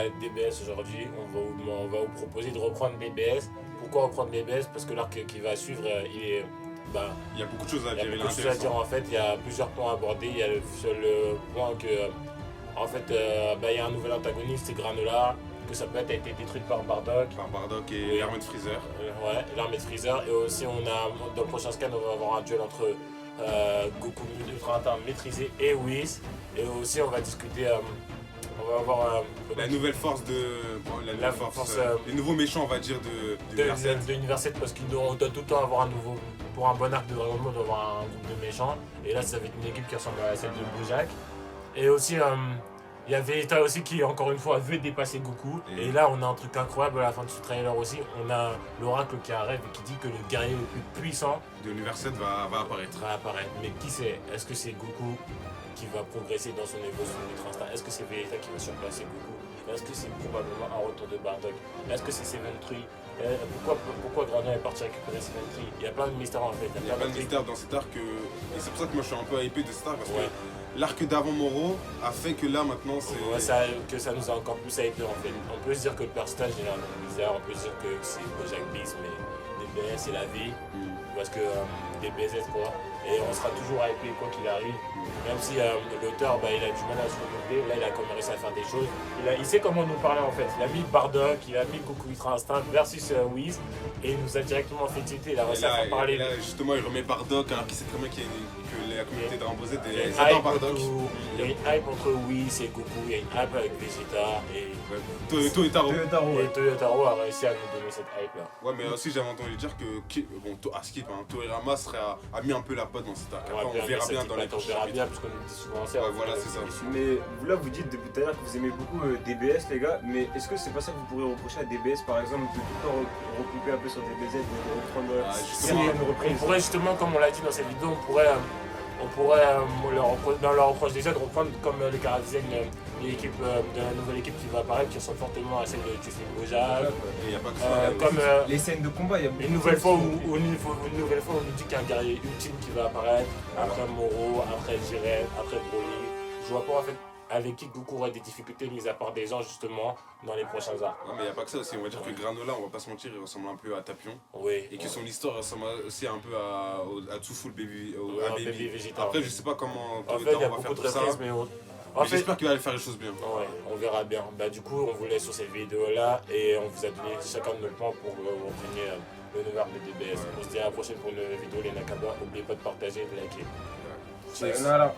parler de DBS aujourd'hui. On va vous proposer de reprendre DBS. Pourquoi reprendre DBS? Parce que l'arc qui va suivre, Il y a beaucoup de choses à il y a dire. beaucoup de choses à dire en fait. Il y a plusieurs points à aborder. Il y a le point que, en fait, il y a un nouvel antagoniste, c'est Granola, que ça peut être été détruit par Bardock. Par Bardock et Oui. l'armée de Freezer. Ouais, l'armée de Freezer. Et aussi, dans le prochain scan, on va avoir un duel entre Goku Ultra Instinct maîtrisé et Whis. Et aussi, on va discuter. On va avoir La nouvelle force de. La nouvelle force. Les nouveaux méchants, on va dire, de Univers 7 parce qu'on doit tout le temps avoir un nouveau. Pour un bon arc de Dragon Ball, on doit avoir un groupe de méchants. Et là, ça va être une équipe qui ressemble à celle de Bojack. Et aussi, il y a Vegeta aussi qui, encore une fois, veut dépasser Goku. Et là, on a un truc incroyable à la fin de ce trailer aussi. On a l'oracle qui arrive et qui dit que le guerrier le plus puissant de l'univers 7 va apparaître. Mais qui c'est? Est-ce que c'est Goku qui va progresser dans son évolution Ultra Instinct? Est-ce que c'est Vegeta qui va surpasser Goku? Est-ce que c'est probablement un retour de Bardock? Est-ce que c'est Seven Tree? Pourquoi Granola est parti récupérer Seven Tree? Il y a plein de mystères en fait. Il y a plein de mystères dans cet arc. Et c'est pour ça que moi je suis un peu hypé de cet arc parce que l'arc d'avant Moro a fait que là maintenant c'est. Que ça nous a encore plus hypé en fait. On peut se dire que le personnage est un peu bizarre, on peut se dire que c'est Bojack Beast, mais DBS c'est la vie. Parce que DBZ quoi. Et on sera toujours hypé quoi qu'il arrive. Même si l'auteur il a du mal à se renouveler, là il a quand même réussi à faire des choses. Il sait comment nous parler en fait. Il a mis Bardock, il a mis Goku Ultra Instinct versus Whis et il nous a directement fait tilter. Il a réussi à faire parler. Et là justement il remet Bardock alors qu'il sait très bien que la communauté de Dragon Ball Z il adore Bardock. Il y a une hype entre Whis et Goku, il y a une hype avec Vegeta et Toyotaro. Et Toyotaro a réussi à nous donner cette hype là. Ouais mais aussi j'avais entendu dire que Toriyama a mis un peu la pote dans cet arc. Après on verra bien dans les prochains chapitres. Parce qu'on nous dit souvent ça. Ouais voilà c'est ça. Mais là vous dites depuis tout à l'heure que vous aimez beaucoup DBS les gars, mais est-ce que c'est pas ça que vous pourrez reprocher à DBS par exemple de tout le temps recouper un peu sur DBZ, de reprendre une reprise? On pourrait justement, comme on l'a dit dans cette vidéo, on pourrait dans leur reproche déjà de reprendre comme le caractère de la nouvelle équipe qui va apparaître, qui ressemble fortement à celle de Tufin Bojack. Il n'y a pas que ça. Les scènes de combat, il y a une nouvelle fois où on nous dit qu'il y a un guerrier ultime qui va apparaître, après Moro, après Jiren, après Broly. Je vois pas en fait avec qui Goku aura des difficultés, mis à part des gens justement dans les prochains arcs. Ouais, mais il n'y a pas que ça aussi, on va dire que Granola, on va pas se mentir, il ressemble un peu à Tapion. Oui. Et que son histoire ressemble aussi un peu à Tsufu, Baby Vegeta. Après, je sais pas comment en fait, il y a beaucoup de références, mais j'espère qu'il va aller faire les choses bien. Ouais, on verra bien. Du coup, on vous laisse sur cette vidéo-là et on vous a donné chacun de nos plans pour obtenir le nouvel arc de DBS. On se dit à la prochaine pour une nouvelle vidéo, les Nakaba. N'oubliez pas de partager et de liker. Sayonara.